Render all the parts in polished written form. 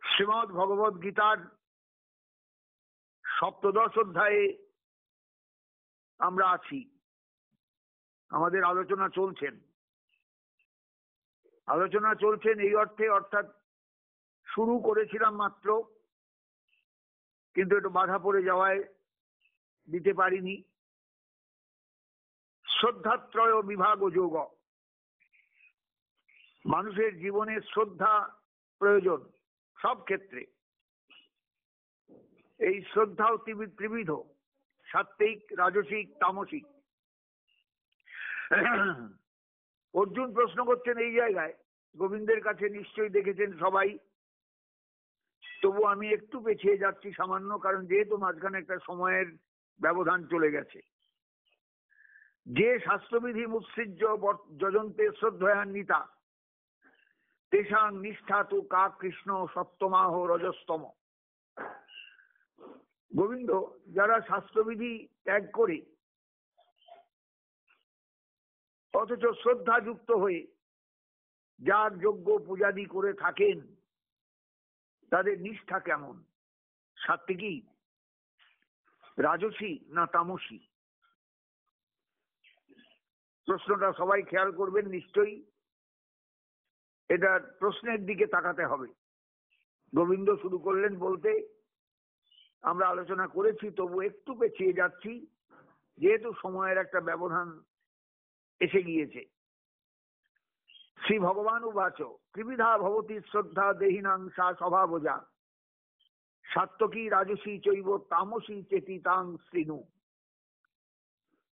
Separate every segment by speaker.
Speaker 1: শ্রীমদ্ ভগবদ গীতার সপ্তদশ অধ্যায়ে আমরা আছি। আমাদের আলোচনা চলছেন এই অর্থে, অর্থাৎ শুরু করেছিলাম মাত্র, কিন্তু একটু বাধা পড়ে যাওয়ায় দিতে পারিনি। শ্রদ্ধাত্রয় বিভাগ ও যোগ। মানুষের জীবনে শ্রদ্ধা প্রয়োজন সব ক্ষেত্রে। এই শ্রদ্ধাও ত্রিবিধ, সাত্ত্বিক, রাজসিক, তামসিক। অর্জুন প্রশ্ন করছেন এই জায়গায়, গোবিন্দের কাছে নিশ্চয়ই দেখেছেন সবাই, তবু আমি একটু পেছিয়ে যাচ্ছি সামান্য, কারণ যেহেতু মাঝখানে একটা সময়ের ব্যবধান চলে গেছে। যে শাস্ত্রবিধি মুৎসৃজ্য যজন্তে শ্রদ্ধয়ান্বিতা তেষাং নিষ্ঠা তু কা কৃষ্ণ সপ্তমাহ রজস্তম। গোবিন্দ যারা শাস্ত্রবিধি ত্যাগ করে অথচ শ্রদ্ধাযুক্ত হয়ে যার যোগ্য পূজাদি করে থাকেন, তাদের নিষ্ঠা কেমন? সাত্ত্বিকী, রাজসী না তামসী? প্রশ্নটা সবাই খেয়াল করবেন নিশ্চয়ই। এটার প্রশ্নের দিকে তাকাতে হবে। গোবিন্দ শুরু করলেন বলতে, আমরা আলোচনা করেছি, তবু একটু পেছিয়ে যাচ্ছি যেহেতু সময়ের একটা ব্যবধান এসে গিয়েছে। শ্রী ভগবান উবাচ ত্রিবিধা ভবতি শ্রদ্ধা দেহিনাং সা স্বভাবজা সাত্ত্বিকী রাজসী চৈব তামসী চেতি তাং শ্রীণু।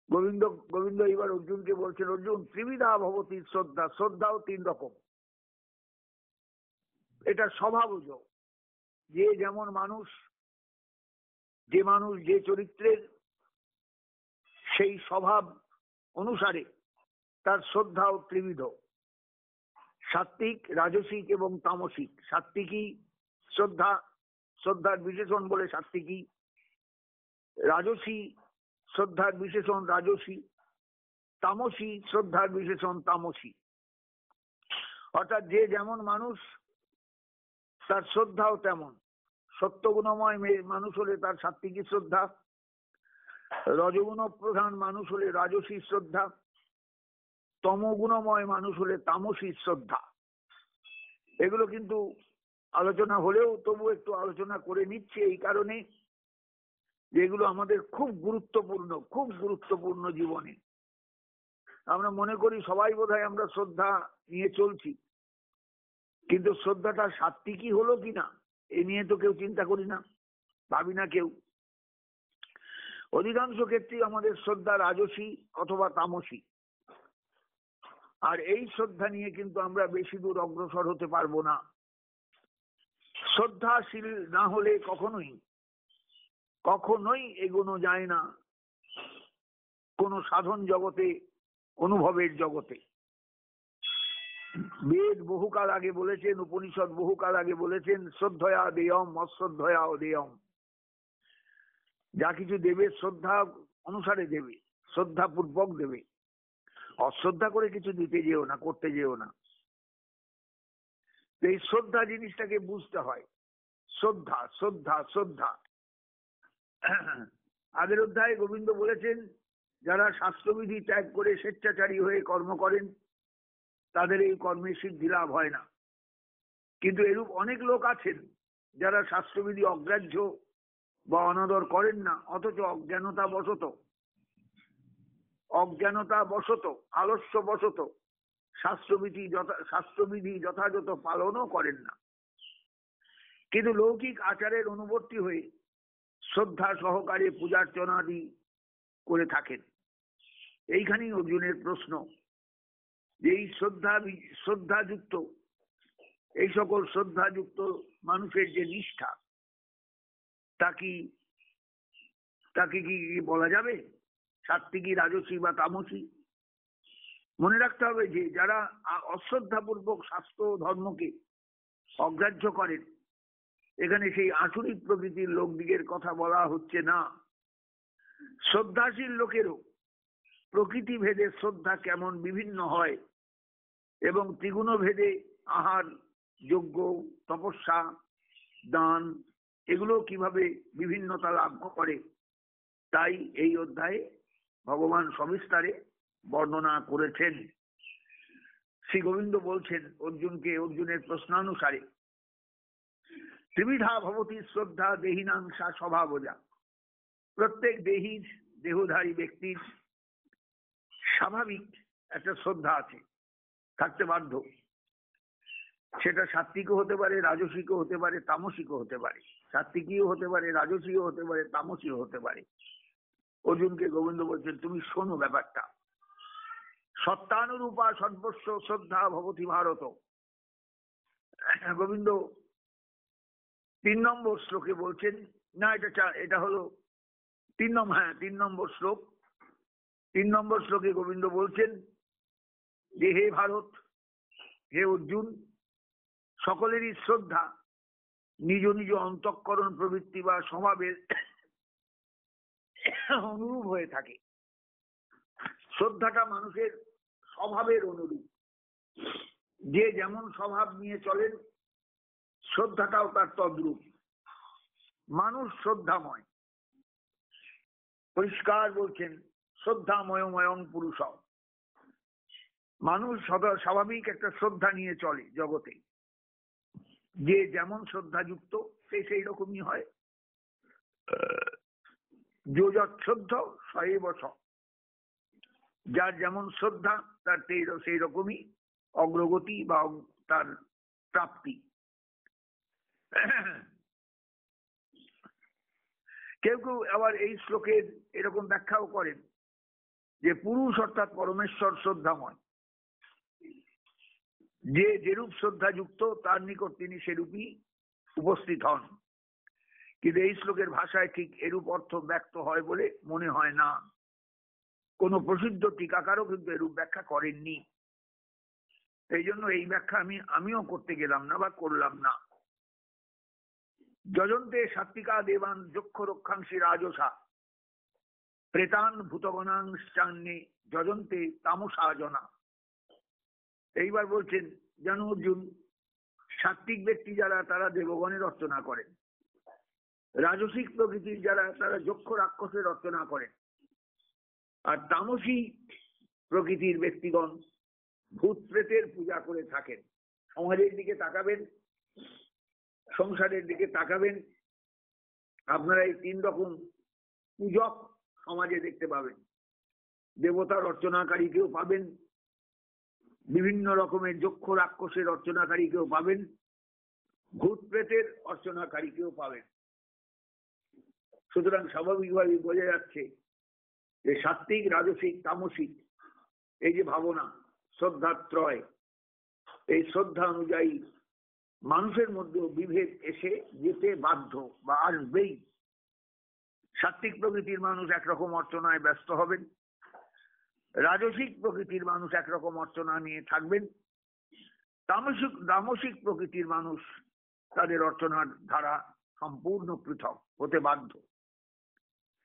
Speaker 1: গোবিন্দ এবার অর্জুনকে বলছেন, অর্জুন, ত্রিবিধা ভবতি শ্রদ্ধা, শ্রদ্ধাও তিন রকম। এটা স্বভাবজ। যে যেমন মানুষ, যে চরিত্রের, সেই স্বভাব অনুসারে তার শ্রদ্ধাও ত্রিবিধ, সাত্ত্বিক, রাজসিক এবং তামসিক। সাত্ত্বিকী শ্রদ্ধার বিশেষণ বলে সাত্ত্বিকী, রাজসী শ্রদ্ধার বিশেষণ রাজসী, তামসী শ্রদ্ধার বিশেষণ তামসী। অর্থাৎ যে যেমন মানুষ তার শ্রদ্ধাও তেমন। সত্যগুণময় মানুষ হলে তার সাত্ত্বিকী শ্রদ্ধা, রজগুণ প্রধান মানুষ হলে রাজসী শ্রদ্ধা, তমগুণময় মানুষ হলে তামসী শ্রদ্ধা। এগুলো কিন্তু আলোচনা হলেও তবু একটু আলোচনা করে নিচ্ছে এই কারণে যে এগুলো আমাদের খুব গুরুত্বপূর্ণ জীবনে। আমরা মনে করি সবাই বোধহয় আমরা শ্রদ্ধা নিয়ে চলছি, কিন্তু শ্রদ্ধাটা সাত্ত্বিকী হলো কিনা এ নিয়ে তো কেউ চিন্তা করি না, ভাবি না কেউ। অধিকাংশ ক্ষেত্রেই আমাদের শ্রদ্ধা রাজসী অথবা তামসী। আর এই শ্রদ্ধা নিয়ে কিন্তু আমরা বেশি দূর অগ্রসর হতে পারবো না। শ্রদ্ধাশীল না হলে কখনোই এগোনো যায় না কোন সাধন জগতে, অনুভবের জগতে। বেদ বহুকাল আগে বলেছেন, উপনিষদ বহুকাল আগে বলেছেন, শ্রদ্ধয়া দেয়ম অশ্রদ্ধয়া অদেয়ম। যা কিছু দেবে শ্রদ্ধা অনুসারে দেবে, শ্রদ্ধা পূর্বক দেবে। অশ্রদ্ধা করে কিছু দিতে যেও না, করতে যেও না। এই শ্রদ্ধা জিনিসটাকে বুঝতে হয়। শ্রদ্ধা শ্রদ্ধা শ্রদ্ধা। আগের অধ্যায়ে গোবিন্দ বলেছেন, যারা শাস্ত্রবিধি ত্যাগ করে স্বেচ্ছাচারী হয়ে কর্ম করেন তাদের এই কর্মে সিদ্ধি লাভ হয় না। কিন্তু এরূপ অনেক লোক আছেন যারা শাস্ত্রবিধি অগ্রাহ্য বা অনাদর করেন না, অথচ অজ্ঞানতা বশত আলস্য বশত শাস্ত্রবিধি যথাযথ পালনও করেন না, কিন্তু লৌকিক আচারের অনুবর্তী হয়ে শ্রদ্ধা সহকারে পূজার্চনাদি করে থাকেন। এইখানেই অর্জুনের প্রশ্ন যে এই শ্রদ্ধাযুক্ত, এই সকল শ্রদ্ধাযুক্ত মানুষের যে নিষ্ঠা, তাকে কি বলা যাবে সাত্ত্বিকী, রাজসী বা তামসী? মনে রাখতে হবে যে যারা অশ্রদ্ধাপূর্বক শাস্ত্র ধর্মকে অগ্রাহ্য করেন, এখানে সেই আসুরিক প্রকৃতির লোকদিগের কথা বলা হচ্ছে না। শ্রদ্ধাশীল লোকেরও প্রকৃতি ভেদে শ্রদ্ধা কেমন বিভিন্ন হয় এবং ত্রিগুণ ভেদে আহার, যজ্ঞ, তপস্যা, দান এগুলো কিভাবে বিভিন্নতা লাভ করে, তাই এই অধ্যায়ে ভগবান সবিস্তারে বর্ণনা করেছেন। শ্রী গোবিন্দ বলছেন অর্জুনকে, অর্জুনের প্রশ্নানুসারে, ত্রিবিধা ভবতী শ্রদ্ধা দেহিনাংসা স্বভাবজা। প্রত্যেক দেহীর, দেহধারী ব্যক্তির স্বাভাবিক একটা শ্রদ্ধা আছে, থাকতে বাধ্য। সেটা সাত্বিকও হতে পারে, রাজসিকও হতে পারে, তামসিকও হতে পারে। সাত্বিকীও হতে পারে, রাজসীয় হতে পারে, তামসীয় হতে পারে। অর্জুনকে গোবিন্দ বলছেন, তুমি শোনো ব্যাপারটা। সত্যানুরূপা সর্বস্ব শ্রদ্ধা ভবতি ভারত। গোবিন্দ 3 নম্বর শ্লোকে বলছেন, না এটা হলো 3 নম্বর শ্লোক। 3 নম্বর শ্লোকে গোবিন্দ বলছেন যে, হে ভারত, হে অর্জুন, সকলেরই শ্রদ্ধা নিজ নিজ অন্তঃকরণ প্রবৃত্তি বা স্বভাবের অনুরূপ হয়ে থাকে। শ্রদ্ধাটা মানুষের স্বভাবের অনুরূপ। যে যেমন স্বভাব নিয়ে চলেন, শ্রদ্ধাটাও তার তদ্রূপ। মানুষ শ্রদ্ধাময়, পরিষ্কার বলছেন, শ্রদ্ধাময়ময়ং পুরুষ। মানুষ স্বাভাবিক একটা শ্রদ্ধা নিয়ে চলে জগতে। যে যেমন শ্রদ্ধাযুক্ত সে সেই রকমই হয়। যোজশ্রদ্ধ সএব স। যার যেমন শ্রদ্ধা তার সেই রকমই অগ্রগতি বা তার প্রাপ্তি। কেউ কেউ আবার এই শ্লোকের এরকম ব্যাখ্যাও করেন যে পুরুষ অর্থাৎ পরমেশ্বর শ্রদ্ধাময়। যে যেরূপ শ্রদ্ধাযুক্ত তার নিকট তিনি সেরূপই উপস্থিত হন। কিন্তু এই শ্লোকের ভাষায় ঠিক এরূপ অর্থ ব্যক্ত হয় বলে মনে হয় না। কোন প্রসিদ্ধ টিকাকারও কিন্তু এরূপ ব্যাখ্যা করেননি। এই জন্য এই ব্যাখ্যা আমিও করতে গেলাম না বা করলাম না। যজন্তে সাত্বিকা দেবান যক্ষ রক্ষাংশী রাজসা প্রেতান ভূতগণাংশান্যে যজন্তে তামসা জনা। এইবার বলছেন, জানো অর্জুন, সাত্বিক ব্যক্তি যারা তারা দেবগণের অর্চনা করেন। রাজসিক প্রকৃতির যারা তারা যক্ষ রাক্ষসের অর্চনা করেন। আর তামসী প্রকৃতির ব্যক্তিগণ ভূত প্রেতের পূজা করে থাকেন। সমাজের দিকে তাকাবেন, সংসারের দিকে তাকাবেন, আপনারা এই 3 রকম পূজক সমাজে দেখতে পাবেন। দেবতার অর্চনাকারীকেও পাবেন, বিভিন্ন রকমের যক্ষ রাক্ষসের অর্চনাকারীকেও পাবেন, ভূত প্রেতের অর্চনাকারীকেও পাবেন। সুতরাং স্বাভাবিকভাবে বোঝা যাচ্ছে যে সাত্বিক, রাজসিক, তামসিক এই যে ভাবনা, শ্রদ্ধাত্রয়, এই শ্রদ্ধা অনুযায়ী মানুষের মধ্যে বিভেদ এসে যেতে বাধ্য বা আসবেই। সাত্বিক প্রকৃতির মানুষ একরকম অর্চনায় ব্যস্ত হবেন, রাজসিক প্রকৃতির মানুষ একরকম অর্চনা নিয়ে থাকবেন, তামসিক প্রকৃতির মানুষ তাদের অর্চনার ধারা সম্পূর্ণ পৃথক হতে বাধ্য।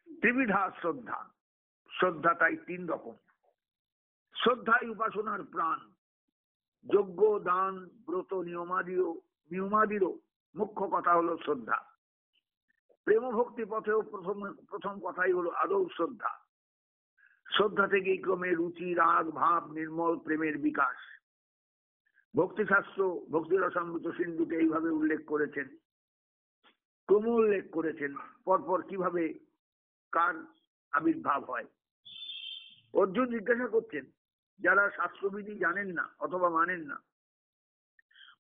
Speaker 1: ত্রিবিধা শ্রদ্ধা, শ্রদ্ধা তাই 3 রকম। শ্রদ্ধাই উপাসনার প্রাণ। যজ্ঞ, দান, ব্রত, নিয়মাদিরও মুখ্য কথা হলো শ্রদ্ধা। প্রেম ভক্তি পথেও প্রথম কথাই হলো আদৌ শ্রদ্ধা। শ্রদ্ধা থেকেই ক্রমে রুচি, রাগ, ভাব, নির্মল প্রেমের বিকাশ। ভক্তিশাস্ত্র ভক্তি রসামৃত সিন্ধুতে এইভাবে উল্লেখ করেছেন, ক্রম উল্লেখ করেছেন পরপর কিভাবে কার আবির্ভাব হয়। অর্জুন জিজ্ঞাসা করছেন, যারা শাস্ত্রবিধি জানেন না অথবা মানেন না,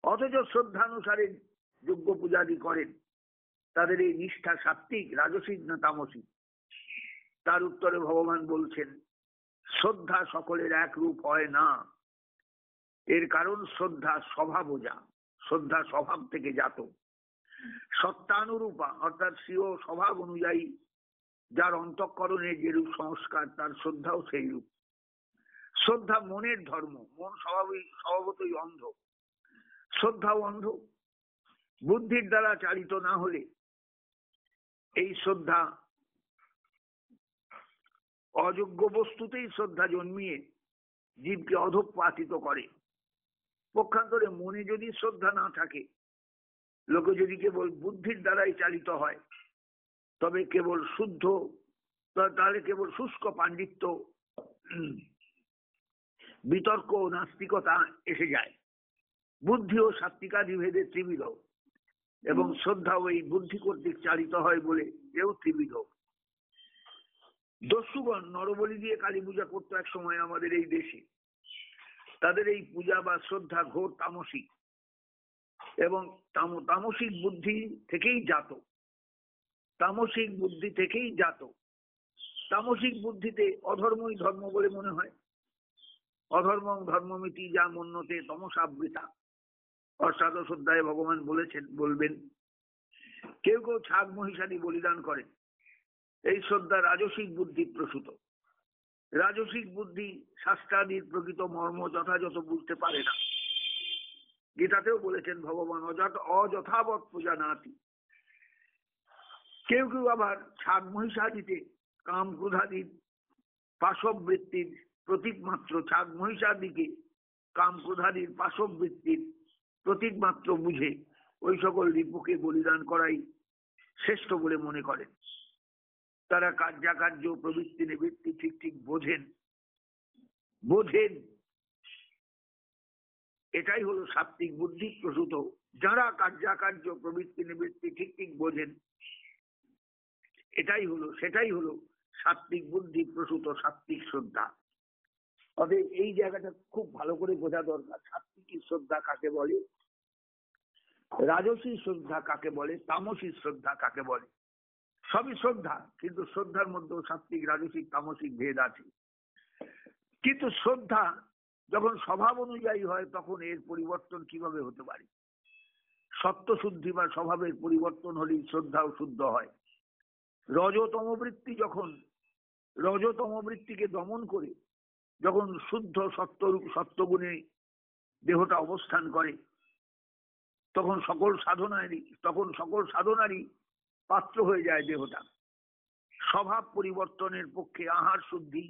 Speaker 1: অথচ শ্রদ্ধানুসারে যজ্ঞ পূজাদি করেন, তাদের এই নিষ্ঠা সাত্বিক, রাজসিক না তামসিক? তার উত্তরে ভগবান বলছেন, শ্রদ্ধা সকলের এক রূপ হয় না। এর কারণ শ্রদ্ধা স্বভাবজা, শ্রদ্ধা স্বভাব থেকে জাত। সত্যানুরূপা অর্থাৎ স্বীয় স্বভাব অনুযায়ী যার অন্তঃকরণে যেরূপ সংস্কার, তার শ্রদ্ধাও সেই রূপ। শ্রদ্ধা মনের ধর্ম। মন স্বভাবতই অন্ধ, শ্রদ্ধাও অন্ধ। বুদ্ধির দ্বারা চালিত না হলে এই শ্রদ্ধা, অযোগ্য বস্তুতেই শ্রদ্ধা জন্মিয়ে জীবকে অধঃপাতিত করে। পক্ষান্তরে মনে যদি শ্রদ্ধা না থাকে লোকে যদি কেবল বুদ্ধির দ্বারাই চালিত হয় তবে কেবল শুদ্ধ, তাহলে কেবল শুষ্ক পাণ্ডিত্য, বিতর্ক ও নাস্তিকতা এসে যায়। বুদ্ধি ও সাত্বিকাদি ভেদে ত্রিবিধ, এবং শ্রদ্ধাও এই বুদ্ধি কর্তৃক চালিত হয় বলে এও ত্রিবিধ। দস্যুগণ নরবলি দিয়ে কালী পূজা করতো এক সময় আমাদের এই দেশে। তাদের এই পূজা বা শ্রদ্ধা ঘোর তামসিক, এবং তামসিক বুদ্ধি থেকেই জাত। তামসিক বুদ্ধি থেকেই জাত। তামসিক বুদ্ধিতে অধর্মই ধর্ম বলে মনে হয়। অধর্ম ধর্মমিতি যা মন্যতে তমসাবৃতা। অষ্টাদশ অধ্যায়ে ভগবান বলবেন, কেউ কেউ ছাগ মহিষাদি বলিদান করেন। এই শ্রদ্ধা রাজসিক বুদ্ধি প্রসূত। রাজসিক বুদ্ধি শাস্ত্রাদির প্রকৃত মর্ম যথাযথ বুঝতে পারে না। গীতাতেও বলেছেন ভগবান, অযথাবৎ পূজা নাতি। কেউ কেউ আবার ছাগ মহিষাদিতে কাম ক্রোধাদির পাশবৃত্তির প্রতীক মাত্র, ছাগ মহিষাদিকে কাম ক্রোধাদির পাশবৃত্তির প্রতীক মাত্র বুঝে ওই সকল রিপুকে বলিদান করাই শ্রেষ্ঠ বলে মনে করেন। তারা কার্যাকার্য প্রবৃত্তি নিবৃত্তি ঠিক ঠিক বোঝেন। এটাই হলো সাত্বিক বুদ্ধি প্রসূত। যারা কার্যাকার্য প্রবৃত্তি নিবৃত্তি ঠিক ঠিক বোঝেন, সেটাই হলো সাত্বিক বুদ্ধি প্রসূত সাত্বিক শ্রদ্ধা। অতএব এই জায়গাটা খুব ভালো করে বোঝা দরকার। সাত্বিক শ্রদ্ধা কাকে বলে, রাজসী শ্রদ্ধা কাকে বলে, তামসী শ্রদ্ধা কাকে বলে। সবই শ্রদ্ধা, কিন্তু শ্রদ্ধার মধ্যে সাত্বিক রাজসিক তামসিক ভেদ আছে। কিন্তু শ্রদ্ধা যখন স্বভাব অনুযায়ী হয় তখন এর পরিবর্তন কিভাবে হতে পারে? সত্য শুদ্ধি বা স্বভাবের পরিবর্তন হলেই শ্রদ্ধাও শুদ্ধ হয়। রজতম বৃত্তিকে দমন করে যখন শুদ্ধ সত্যগুণে দেহটা অবস্থান করে, তখন সকল সাধনারই পাত্র হয়ে যায় দেহটা। স্বভাব পরিবর্তনের পক্ষে আহার শুদ্ধি,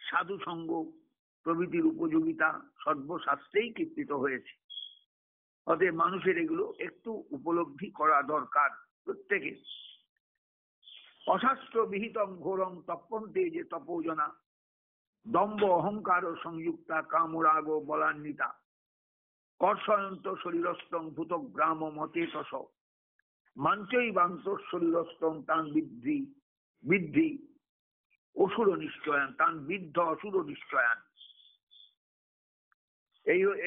Speaker 1: সাধু সঙ্গ প্রভৃতির উপযোগিতা সর্বশাস্ত্রেই কীর্তিত হয়েছে। অতএব মানুষের এগুলো একটু উপলব্ধি করা দরকার প্রত্যেকে। অশাস্ত্র বিহিতম ঘোরম তপ্পন্তে যে তপোজনা, দম্ভ অহংকার সংযুক্তা কামরাগ বলান্বিতা, কর্ষয়ন্ত শরীরস্থং ভূত গ্রাম মতে তস, মাঞ্চই বান্ত শরীরস্থং তান বৃদ্ধি অসুর নিশ্চয়ান, তান বৃদ্ধ অসুর নিশ্চয়ান।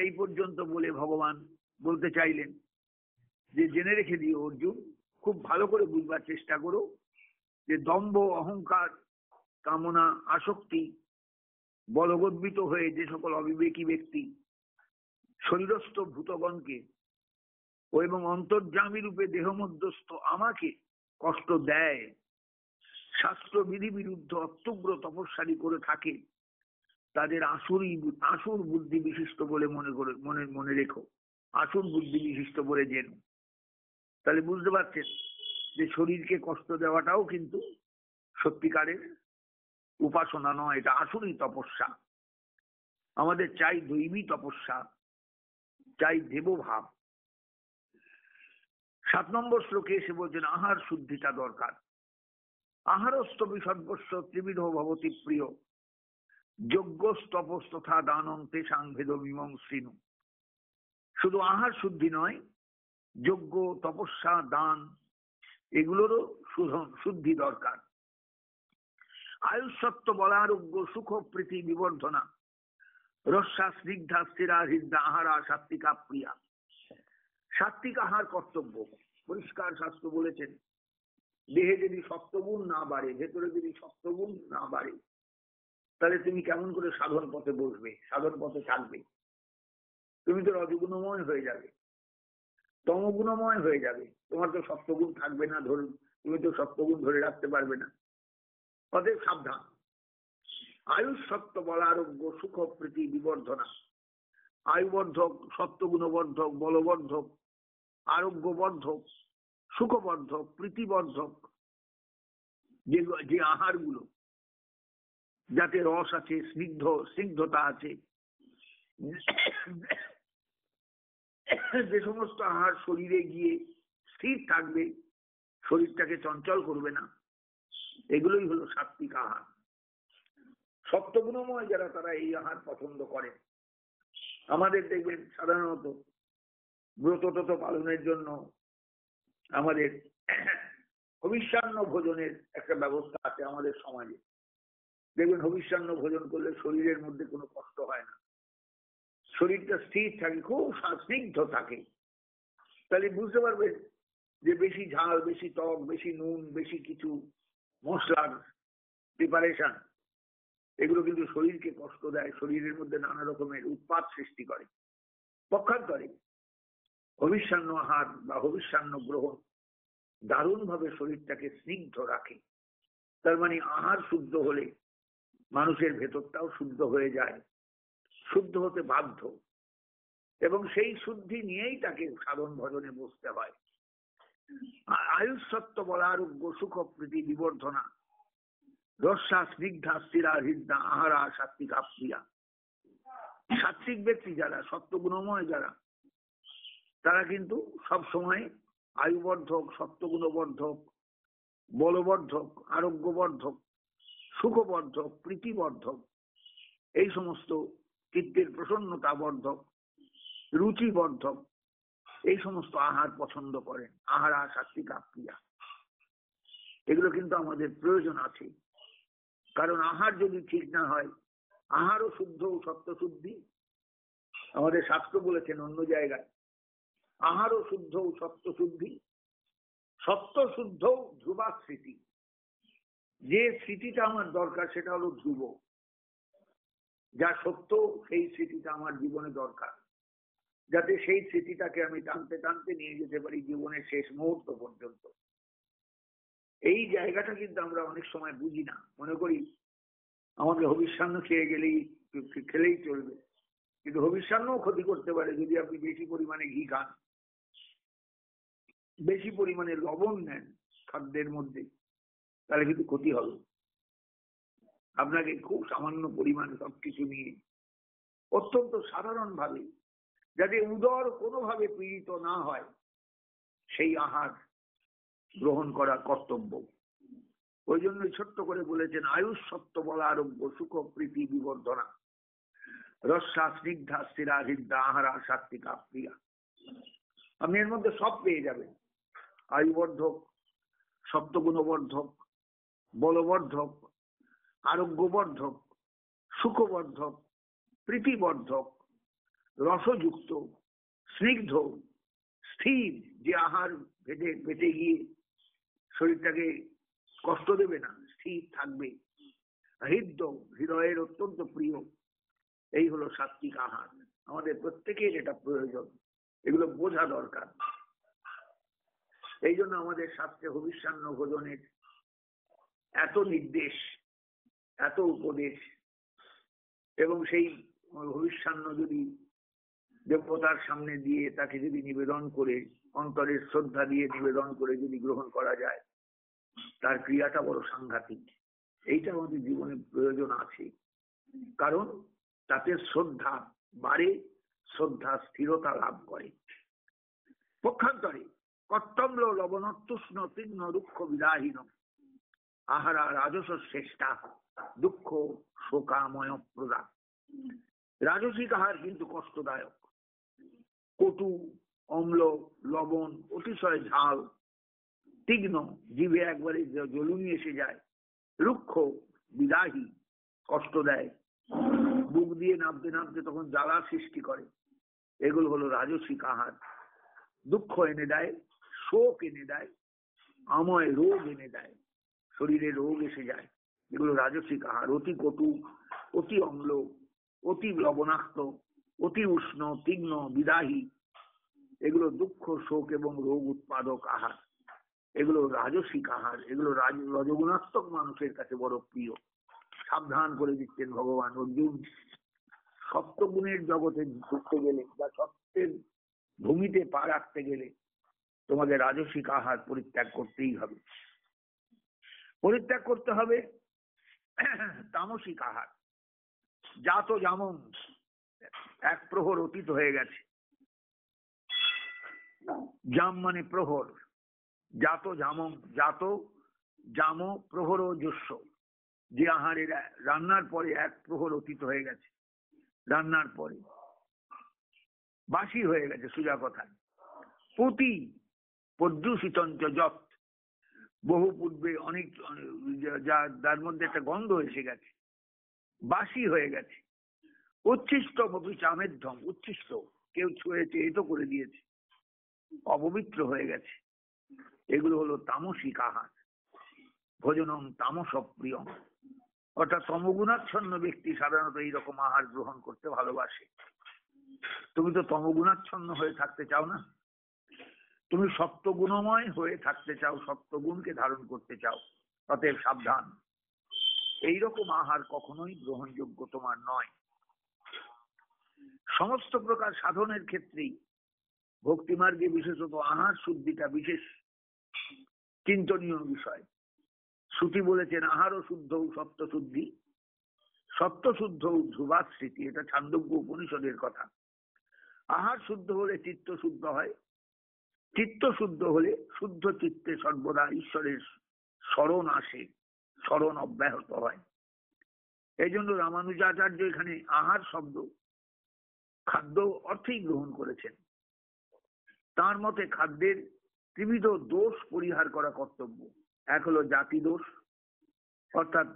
Speaker 1: এই পর্যন্ত বলে ভগবান বলতে চাইলেন যে জেনে রেখে দিও অর্জুন, খুব ভালো করে বুঝবার চেষ্টা করো যে দম্ভ অহংকার কামনা আসক্তি বলগদ্বিত হয়ে যে সকল অবিবেকী ব্যক্তি শরীরস্থ ভূতগণকে এবং অন্তর্যামী রূপে দেহ মধ্যস্থ আমাকে কষ্ট দেয়, শাস্ত্র বিধি বিরুদ্ধ অত্যুগ্র তপস্যারি করে থাকে, তাদের আসুর বুদ্ধি বিশিষ্ট বলে মনে রেখো। আসুর বুদ্ধি বিশিষ্ট বলে জেনো। তাহলে বুঝতে পারছেন যে শরীরকে কষ্ট দেওয়াটাও কিন্তু সত্যিকারের উপাসনা নয়, এটা আসুরই তপস্যা। আমাদের চাই দৈবী তপস্যা, চাই দেবভাব। 7 নম্বর শ্লোকে এসে বলছেন আহার শুদ্ধিটা দরকার। আহারস্তবি সর্বস্ব ত্রিবিধ ভবতি প্রিয়, যজ্ঞস্তপস তথা দানং তেষাং ভেদ মীমাংসিনু। শুধু আহার শুদ্ধি নয়, যজ্ঞ তপস্যা দান এগুলোরও শুদ্ধি দরকার। আয়ুষ্যত্ব বলারোগ্য সুখ প্রীতি বিবর্ধনা, রস্যা স্নিগ্ধা স্থিরা হৃদা আহারা সাত্বিকা প্রিয়া। সাত্বিক আহার কর্তব্য। পরিষ্কার শাস্ত্র বলেছেন, দেহে যদি সপ্তগুণ না বাড়ে, ভেতরে যদি সপ্তগুণ না বাড়ে, তাহলে তুমি কেমন করে সাধন পথে বসবে, সাধন পথে থাকবে? তুমি তো রজগুণময় হয়ে যাবে, তমগুণময় হয়ে যাবে। তোমার তো সপ্তগুণ থাকবে না, ধরুন তুমি তো সপ্তগুণ ধরে রাখতে পারবে না। অতএব সাবধান। আয়ুষ সত্য বলারোগ্য সুখ প্রীতি বিবর্ধনা। আয়ুবর্ধক, সত্যগুণবর্ধক, বলবর্ধক, আরোগ্যবর্ধক, সুখবর্ধক, প্রীতিবর্ধক যে আহারগুলো, যাতে রস আছে, স্নিগ্ধতা আছে, যে সমস্ত আহার শরীরে গিয়ে স্থির থাকবে, শরীরটাকে চঞ্চল করবে না, এগুলোই হলো সাত্বিক আহার। সপ্তগুণময় যারা, তারা এই আহার পছন্দ করে। আমাদের দেখবেন সাধারণত ব্রত পালনের জন্য আমাদের হবিষ্যান্ন ভোজনের একটা ব্যবস্থা আছে আমাদের সমাজে। দেখবেন হবিষ্যান্ন ভোজন করলে শরীরের মধ্যে কোনো কষ্ট হয় না, শরীরটা স্থির থাকে, খুব স্নিগ্ধ থাকে। তাহলে বুঝতে পারবেন যে বেশি ঝাল, বেশি টক, বেশি নুন, বেশি কিছু মশলার প্রিপারেশন, এগুলো কিন্তু শরীরকে কষ্ট দেয়, শরীরের মধ্যে নানা রকমের উৎপাত সৃষ্টি করে। পক্ষান্তরে হবিষ্যান্ন আহার বা হবিষ্যান্ন গ্রহণ দারুণভাবে শরীরটাকে স্নিগ্ধ রাখে। তার মানে আহার শুদ্ধ হলে মানুষের ভেতরটাও শুদ্ধ হয়ে যায়, শুদ্ধ হতে বাধ্য, এবং সেই শুদ্ধি নিয়েই তাকে সাধন ভজনে বসতে হয়। আয়ুষ্যত্ব বলা আরোগ্য সুখ প্রীতি বিবর্ধনা রস্যা স্নিগ্ধা স্থিরা হৃদা আহারা সাত্বিকা প্রিয়া। সাত্বিক ব্যক্তি যারা, সত্যগুণময় যারা, তারা কিন্তু সব সময় আয়ুবর্ধক, সত্যগুণবর্ধক, বলবর্ধক, আরোগ্যবর্ধক, সুখবর্ধক, প্রীতিবর্ধক, এই সমস্ত চিত্তের প্রসন্নতা বর্ধক, রুচিবর্ধক, এই সমস্ত আহার পছন্দ করেন। আহারা সাত্বিকা প্রিয়া, এগুলো কিন্তু আমাদের প্রয়োজন আছে। কারণ আহার যদি ঠিক না হয়, আহারও শুদ্ধ ও সত্য শুদ্ধি, আমাদের শাস্ত্র বলেছেন অন্য জায়গায়, আহারও শুদ্ধ ও সত্য শুদ্ধি, সত্য শুদ্ধ ধ্রুবা স্মৃতি। যে স্মৃতিটা আমার দরকার সেটা হলো ধ্রুব, যা সত্য সেই স্মৃতিটা আমার জীবনে দরকার, যাতে সেই স্মৃতিটাকে আমি টানতে টানতে নিয়ে যেতে পারি জীবনের শেষ মুহূর্ত পর্যন্ত। এই জায়গাটা কিন্তু আমরা অনেক সময় বুঝি না, মনে করি আমাকে হবিষ্যান্ন খেলেই চলবে। কিন্তু হবিষ্যান্নও ক্ষতি করতে পারে যদি আপনি বেশি পরিমাণে ঘি খান, বেশি পরিমাণে লবণ নেন খাদ্যের মধ্যে, তাহলে কিন্তু ক্ষতি হবে। আপনাকে খুব সামান্য পরিমাণে সবকিছু নিয়ে অত্যন্ত সাধারণ ভাবে, যাতে উদর কোনোভাবে পীড়িত না হয়, সেই আহার গ্রহণ করা কর্তব্য। ওই জন্যই ছোট্ট করে বলেছেন আয়ুষ সত্য বলা আরোগ্য সুখ প্রীতি বিবর্ধনা রস্যা স্নিগ্ধা স্থিরা হৃদা আহারা সাত্বিকা প্রিয়া। আপনি এর মধ্যে সব পেয়ে যাবেন, আয়ুবর্ধক, সপ্তগুণবর্ধক, বলবর্ধক, আরোগ্যবর্ধক, সুখবর্ধক, প্রীতিবর্ধক, রসযুক্ত, স্নিগ্ধ, স্থির, যে আহার পেটে গিয়ে শরীরটাকে কষ্ট দেবে না, স্থির থাকবে, হৃদয়ের অত্যন্ত প্রিয়, এই হলো সাত্বিক আহার। আমাদের প্রত্যেকের এটা প্রয়োজন, এগুলো বোঝা দরকার। এই জন্য আমাদের শাস্ত্রে হবিষ্যান্ন ভোজনের এত নির্দেশ, এত উপদেশ, এবং সেই হবিষ্যান্ন যদি দেবতার সামনে দিয়ে তাকে যদি নিবেদন করে, অন্তরের শ্রদ্ধা দিয়ে নিবেদন করে যদি গ্রহণ করা যায়, তার ক্রিয়াটা বড় সাংঘাতিক। এইটা আমাদের জীবনে প্রয়োজন আছে, কারণ তাতে শ্রদ্ধা বাড়ে, শ্রদ্ধা স্থিরতা লাভ করে। পক্ষান্তরে কর্তম্য লবণোত্তুষ্ণ তীক্ষ্ণ দুঃখ বিদাহীন আহারা রাজস শ্রেষ্ঠা দুঃখ শোকাময় প্রদা। রাজসিক আহার কিন্তু কষ্টদায়ক, কটু, অম্ল, লবণ, অতিশয় ঝাল, তীক্ষ্ণ, জিভে একবারে জ্বলুনি এসে যায়, রুক্ষ, বিদাহী, কষ্ট দেয়, বুক দিয়ে নামতে নামতে তখন জ্বালা সৃষ্টি করে, এগুলো হলো রাজসিক আহার। দুঃখ এনে দেয়, শোক এনে দেয়, আময় রোগ এনে দেয়, শরীরে রোগ এসে যায়, এগুলো রাজসিক আহার। অতি কটু, অতি অম্ল, অতি লবণাক্ত, অতি উষ্ণ, তীক্ষ্ণ, বিদাহী, এগুলো দুঃখ, শোক এবং রোগ উৎপাদক আহার, এগুলো রাজসিক আহার। এগুলো রজগুণাত্মক মানুষের কাছে বড় প্রিয়। সাবধান করে দিচ্ছেন ভগবান, অর্জুন, সপ্তগুণের জগতে ঢুকতে গেলে বা সত্যের ভূমিতে পা রাখতে গেলে তোমাকে রাজসিক আহার পরিত্যাগ করতেই হবে। পরিত্যাগ করতে হবে তামসিক আহার। জাত যেমন এক প্রহর অতীত হয়ে গেছে, জাম মানে প্রহর, জাত জামম, জাত জাম প্রহর যস্য, যে আহারের রান্নার পরে এক প্রহর অতীত হয়ে গেছে, রান্নার পরে বাসি হয়ে গেছে, সোজা কথা। প্রতি পর্যুষিতঞ্চ যত, বহু পূর্বে অনেক, যার মধ্যে একটা গন্ধ এসে গেছে, বাসি হয়ে গেছে। উচ্ছিষ্ট চামের ধম, উচ্ছিষ্ট কেউ ছুঁয়েছে, এটো করে দিয়েছে, অপবিত্র হয়ে গেছে, এগুলো হলো তামসিক আহার। ভোজনম তামস প্রিয়, অর্থাৎ তমগুণাচ্ছন্ন ব্যক্তি সাধারণত এইরকম আহার গ্রহণ করতে ভালোবাসে। তুমি তো তমগুণাচ্ছন্ন হয়ে থাকতে চাও না, তুমি সপ্তগুণময় হয়ে থাকতে চাও, সপ্তগুণকে ধারণ করতে চাও, অতএব সাবধান, এইরকম আহার কখনোই গ্রহণযোগ্য তোমার নয়। সমস্ত প্রকার সাধনের ক্ষেত্রেই ভক্তিমার্গে বিশেষত আহার শুদ্ধিটা বিশেষ চিন্তনীয় বিষয়। শ্রুতি বলেছেন আহার শুদ্ধ সপ্ত শুদ্ধি, সপ্ত শুদ্ধ ধ্রুবাত স্মৃতি, এটা ছান্দোগ্য উপনিষদের কথা। আহার শুদ্ধ হলে চিত্ত শুদ্ধ হয়, চিত্ত শুদ্ধ হলে শুদ্ধ চিত্তে সর্বদা ঈশ্বরের স্মরণ আসে, স্মরণ অব্যাহত হয়। এই জন্য রামানুজাচার্য এখানে আহার শব্দ খাদ্য অর্থেই গ্রহণ করেছেন। তার মতে খাদ্যের ত্রিবিধ দোষ পরিহার করা কর্তব্য। এক হলো জাতি দোষ, অর্থাৎ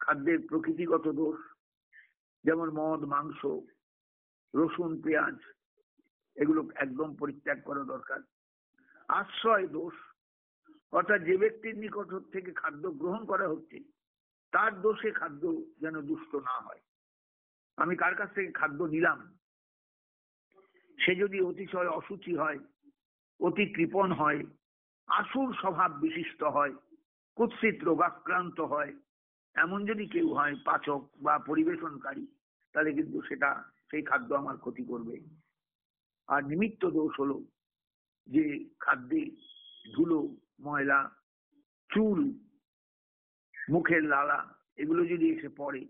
Speaker 1: খাদ্যের প্রকৃতিগত দোষ, যেমন মদ মাংস রসুন পেঁয়াজ, এগুলো একদম পরিত্যাগ করা দরকার। আশ্রয় দোষ, অর্থাৎ যে ব্যক্তির নিকট থেকে খাদ্য গ্রহণ করা হচ্ছে তার দোষে খাদ্য যেন দুষ্ট না হয়। আমি কার কাছ থেকে খাদ্য নিলাম, সে যদি অতিশয় অসুচি হয়, অতি কৃপণ হয়, আসুর স্বভাব বিশিষ্ট হয়, কুৎসিত রোগাক্রান্ত হয়, এমন যদি কেউ হয় পাচক বা পরিবেশনকারী, তাহলে কিন্তু সেটা সেই খাদ্য আমার ক্ষতি করবে। আর নিমিত্ত দোষ হলো যে খাদ্যে ধুলো ময়লা চুল মুখের লালা এগুলো যদি এসে পড়ে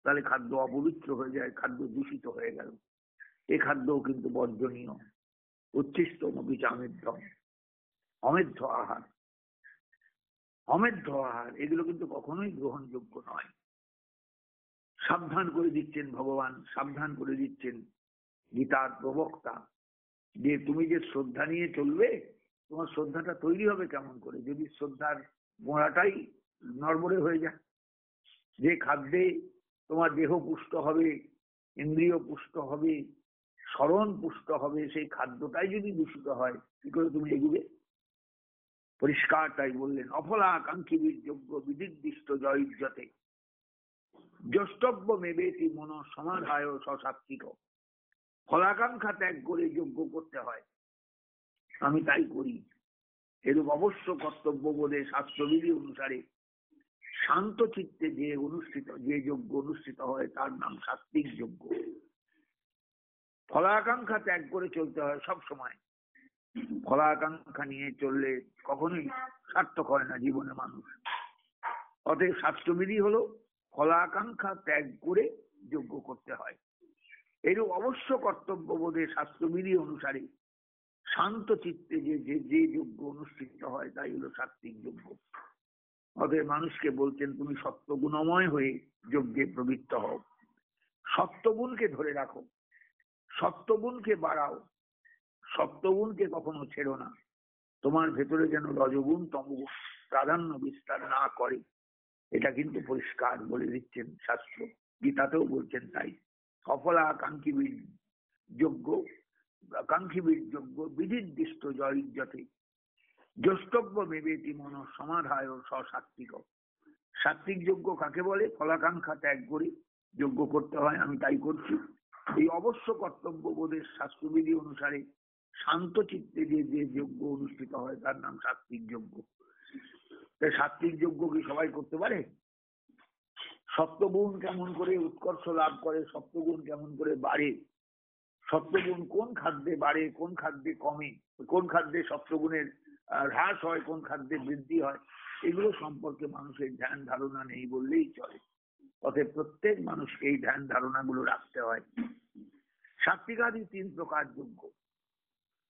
Speaker 1: তাহলে খাদ্য অপবিত্র হয়ে যায়, খাদ্য দূষিত হয়ে গেল। এই খাদ্যও কিন্তু বর্জনীয়। উচ্ছিষ্ট চামেধ্যম, অমেধ্য আহার, অমেধ্য আহার এগুলো কিন্তু কখনোই গ্রহণযোগ্য নয়। সাবধান করে দিচ্ছেন ভগবান, সাবধান করে দিচ্ছেন গীতার প্রবক্তা, যে তুমি যে শ্রদ্ধা নিয়ে চলবে, তোমার শ্রদ্ধাটা তৈরি হবে কেমন করে যদি শ্রদ্ধার গোড়াটাই নড়বড়ে হয়ে যায়। যে খাদ্যে তোমার দেহ পুষ্ট হবে, ইন্দ্রিয় পুষ্ট হবে, স্মরণ পুষ্ট হবে, সেই খাদ্যটাই যদি দূষিত হয় কি করে তুমি এগুবে? পরিষ্কার তাই বললেন, অফলাকাঙ্ক্ষী যোগ্য বিদির্দিষ্ট জয়জ্জতে জ্যেষ্ঠব্য মেবেতি মন সমাধায় সসাত্বিক। ফলাকাঙ্ক্ষা ত্যাগ করে যোগ্য করতে হয়, আমি তাই করি, এরূপ অবশ্য কর্তব্য বোধে শাস্ত্রবিধি অনুসারে শান্ত চিত্তে যে যজ্ঞ অনুষ্ঠিত হয় তার নাম সাত্বিক যজ্ঞ। ফলাকাঙ্ক্ষা ত্যাগ করে চলতে হয় সব সময়। ফলাকাঙ্ক্ষা নিয়ে চললে কখনোই সার্থক হয় না জীবনে মানুষ। অতএব শাস্ত্রবিধি হলো ফলাকাঙ্ক্ষা ত্যাগ করে যজ্ঞ করতে হয়। এরূপ অবশ্য কর্তব্য বোধে শাস্ত্রবিধি অনুসারে শান্ত চিত্তে যে যজ্ঞ অনুষ্ঠিত হয় তাই হলো সাত্বিক যজ্ঞ। অতএব মানুষকে বলছেন তুমি সত্যগুণময় হয়ে যজ্ঞে প্রবৃত্ত হও, সত্যগুণকে ধরে রাখো, সত্যগুণকে বাড়াও, সত্যগুণকে কখনো ছেড়ো না। তোমার ভেতরে যেন রজগুণ তমগুণ প্রাধান্য বিস্তার না করে, এটা কিন্তু পরিষ্কার বলে দিচ্ছেন শাস্ত্র, গীতাতেও বলছেন তাই। অফলাকাঙ্ক্ষীবীর যজ্ঞ, কাঙ্ক্ষীবীর যজ্ঞ বিধির্দিষ্ট জয়জ্জতে জ্যেষ্ঠব্য মেবেতি মন সমাধায় সসাত্বিক। সাত্বিক যজ্ঞ কাকে বলে? ফলাকাঙ্ক্ষা ত্যাগ করে যজ্ঞ করতে হয়, আমি তাই করছি। এই অবশ্য কর্তব্য বোধের শাস্ত্রবিধি অনুসারে শান্ত চিত্তে যে যজ্ঞ অনুষ্ঠিত হয় তার নাম সাত্বিক যজ্ঞ। তাই সাত্বিক যজ্ঞ কি সবাই করতে পারে? সপ্তগুণ কেমন করে উৎকর্ষ লাভ করে, সপ্তগুণ কেমন করে বাড়ে, সপ্তগুণ কোন খাদ্যে বাড়ে, কোন খাদ্যে কমে, কোন খাদ্যে সপ্তগুণের হ্রাস হয়, কোন খাদ্যে বৃদ্ধি হয়, এগুলো সম্পর্কে মানুষের ধ্যান ধারণা নেই বললেই চলে। অতএব প্রত্যেক মানুষকে এই ধ্যান ধারণাগুলো রাখতে হয়। সাত্বিকাদি তিন প্রকার যজ্ঞ।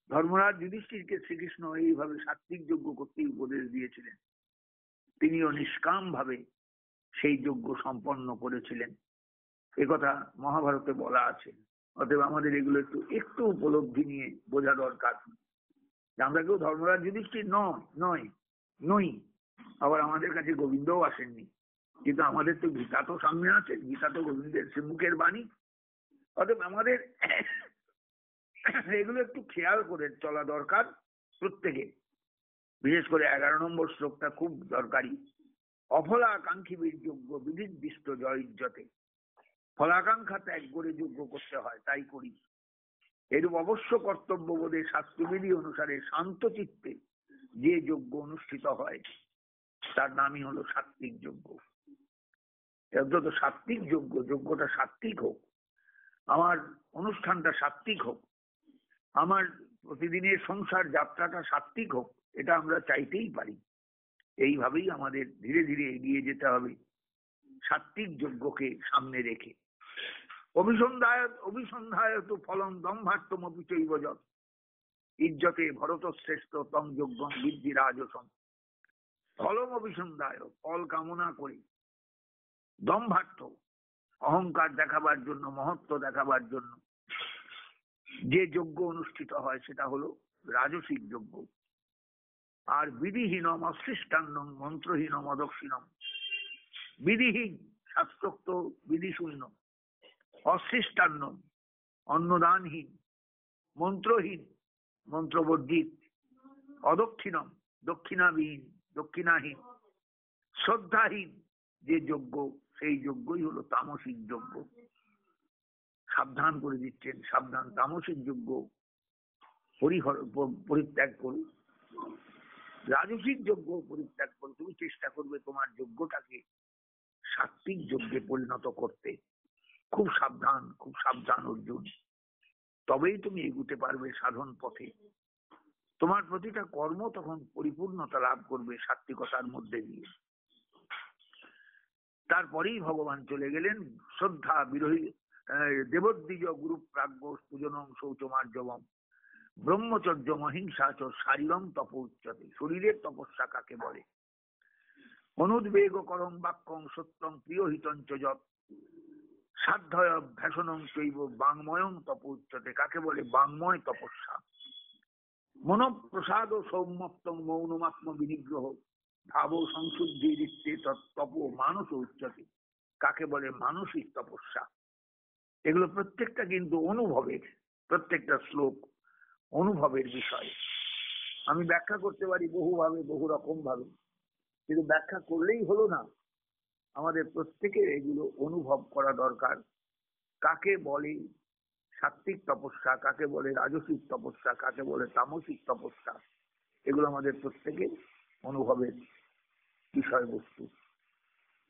Speaker 1: ধর্মরাজ যুধিষ্ঠিরকে শ্রীকৃষ্ণ এইভাবে সাত্বিক যজ্ঞ করতে উপদেশ দিয়েছিলেন। তিনিও নিষ্কাম ভাবে সেই যজ্ঞ সম্পন্ন করেছিলেন, একথা মহাভারতে বলা আছে। অতএব আমাদের এগুলো একটু একটু উপলব্ধি নিয়ে বোঝা দরকার। আমরা কেউ ধর্মরাজ যুধিষ্ঠির নই, আবার আমাদের কাছে গোবিন্দও আসেননি, কিন্তু আমাদের তো গীতা তো সামনে আছে, গীতা তো গোবিন্দের শ্রীমুখের বাণী। অতএব আমাদের এগুলো একটু খেয়াল করে চলা দরকার প্রত্যেকে। বিশেষ করে 11 নম্বর শ্লোকটা খুব দরকারি। অফলাকাঙ্ক্ষী বীর্যজ্ঞ বিধির্দিষ্ট জয়জ্জতে। ফলাকাঙ্ক্ষা ত্যাগ করে যজ্ঞ করতে হয়, তাই করি। এরূপ অবশ্য কর্তব্য বোধে শাস্ত্রবিধি অনুসারে শান্ত চিত্তে যে যজ্ঞ অনুষ্ঠিত হয় তার নামই হলো সাত্বিক যজ্ঞ। অন্তত সাত্বিক যজ্ঞ, যজ্ঞটা সাত্বিক হোক, আমার অনুষ্ঠানটা সাত্বিক হোক, আমার প্রতিদিনের সংসার যাত্রাটা সাত্বিক হোক, এটা আমরা চাইতেই পারি। এইভাবেই আমাদের ধীরে ধীরে এগিয়ে যেতে হবে সাত্বিক যজ্ঞকে সামনে রেখে। অভিসন্ধায় তো ফলম দম্ভার্থমপি চৈব যৎ ইজ্জতে ভরত শ্রেষ্ঠ তম যজ্ঞম বৃদ্ধি রাজসম। ফলম অভিসন্ধায়, ফল কামনা করে, দম্ভার্থ অহংকার দেখাবার জন্য, মহত্ব দেখাবার জন্য যে যজ্ঞ অনুষ্ঠিত হয় সেটা হলো রাজসিক যজ্ঞ। আর বিধিহীনম অশ্লিষ্টান্নম মন্ত্রহীনম অদক্ষিণম, বিধিহীন শাস্ত্রোক্ত বিধিশূন্য, অশ্লিষ্টান্নম অন্নদানহীন, মন্ত্রহীন মন্ত্রবর্জিত, অদক্ষিণম দক্ষিণাহীন, শ্রদ্ধাহীন যে যজ্ঞ সেই যজ্ঞই হলো তামসিক যজ্ঞ। সাবধান করে দিচ্ছেন, সাবধান, তামসিক যজ্ঞ পরিত্যাগ করুন, রাজসিক যজ্ঞ পরিত্যাগ করো। তুমি চেষ্টা করবে তোমার যজ্ঞটাকে সাত্বিক যজ্ঞে পরিণত করতে। খুব সাবধান অর্জুন, তবেই তুমি এগুতে পারবে সাধন পথে। তোমার প্রতিটা কর্ম তখন পরিপূর্ণতা লাভ করবে সাত্বিকতার মধ্যে দিয়ে। তারপরেই ভগবান চলে গেলেন শ্রদ্ধা বিরোহী দেবদ্বিজ গুরু প্রাজ্ঞ পূজনং শৌচমার্জবম ব্রহ্মচর্য মহিংসা চ শারীরম তপ উচ্চতে। শরীরের তপস্যা কাকে বলে? অনুদ্বেগ করম বাক্যং সত্যং প্রিয়হিতং চ যৎ সাধ্যয় ভ্যাসনং চৈব বাংময়ং তপ উচ্চতে। কাকে বলে বাংময় তপস্যা? মনঃপ্রসাদ সৌম্যত্বং মৌনমাত্ম বিনিগ্রহ ভাব সংশুদ্ধি দিচ্ছে তপ মানস উচ্চতে। কাকে বলে মানসিক তপস্যা? এগুলো প্রত্যেকটা কিন্তু অনুভবের, প্রত্যেকটা শ্লোক অনুভবের বিষয়। আমি ব্যাখ্যা করতে পারি বহুভাবে, বহু রকম ভাবে, কিন্তু ব্যাখ্যা করলেই হলো না। আমাদের প্রত্যেকের এগুলো অনুভব করা দরকার। কাকে বলে সাত্বিক তপস্যা, কাকে বলে রাজসিক তপস্যা, কাকে বলে তামসিক তপস্যা, এগুলো আমাদের প্রত্যেকের অনুভবের বিষয়বস্তু।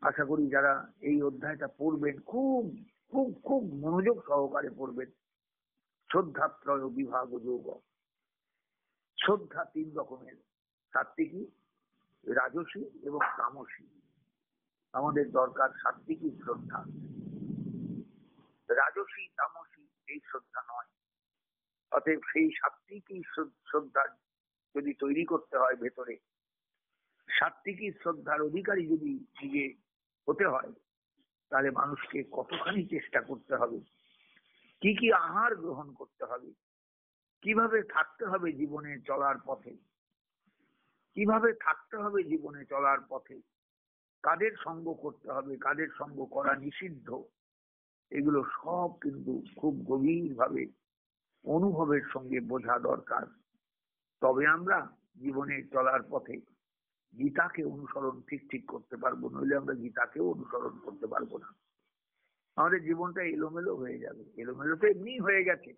Speaker 1: আশা করি যারা এই অধ্যায়টা পড়বেন খুব খুব খুব মনোযোগ সহকারে পড়বেন। শ্রদ্ধাত্রয় বিভাগ যোগ। শ্রদ্ধা 3 রকমের, সাত্বিকী, রাজসী এবং তামসী। আমাদের দরকার সাত্বিকী শ্রদ্ধা। রাজসী তামসী এই শ্রদ্ধা নয়। অতএব সেই সাত্বিকী শ্রদ্ধা যদি তৈরি করতে হয় ভেতরে, সাত্বিকী শ্রদ্ধার অধিকারী যদি নিজে হতে হয়, তাহলে মানুষকে কতখানি চেষ্টা করতে হবে, কি কি আহার গ্রহণ করতে হবে, কিভাবে থাকতে হবে জীবনে চলার পথে, কিভাবে থাকতে হবে জীবনে চলার পথে, কাদের সঙ্গ করতে হবে, কাদের সঙ্গ করা নিষিদ্ধ, এগুলো সব কিন্তু খুব গভীরভাবে অনুভবের সঙ্গে বোঝা দরকার। তবে আমরা জীবনে চলার পথে গীতাকে অনুসরণ ঠিক করতে পারবো, নইলে আমরা গীতাকেও অনুসরণ করতে পারবো না। আমাদের জীবনটা এলোমেলো হয়ে যাবে। এলোমেলো তো এমনি হয়ে গেছে,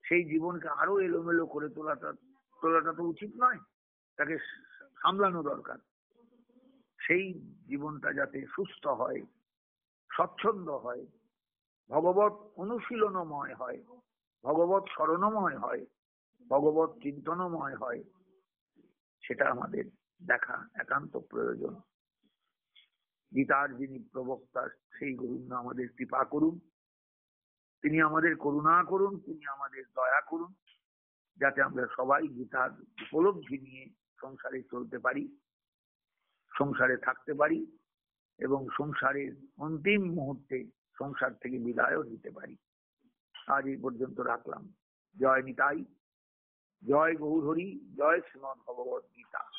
Speaker 1: সেই জীবনকে আরো এলোমেলো করে তোলাটা তো উচিত নয়, তাকে সামলানো দরকার। সেই জীবনটা যাতে সুস্থ হয়, স্বচ্ছন্দ হয়, ভগবত অনুশীলনময় হয়, ভগবত স্মরণময় হয়, ভগবত চিন্তনময় হয়, সেটা আমাদের দেখা একান্ত প্রয়োজন। গীতার যিনি প্রবক্তা সেই গোবিন্দ আমাদের কৃপা করুন, তিনি আমাদের করুণা করুন, তিনি আমাদের দয়া করুন, যাতে আমরা সবাই গীতার উপলব্ধি নিয়ে সংসারে চলতে পারি, সংসারে থাকতে পারি এবং সংসারের অন্তিম মুহূর্তে সংসার থেকে বিদায়ও নিতে পারি। আজ এই পর্যন্ত রাখলাম। জয় নিতাই, জয় গৌরহরি, জয় শ্রীমদ্ ভগবদ্ গীতা।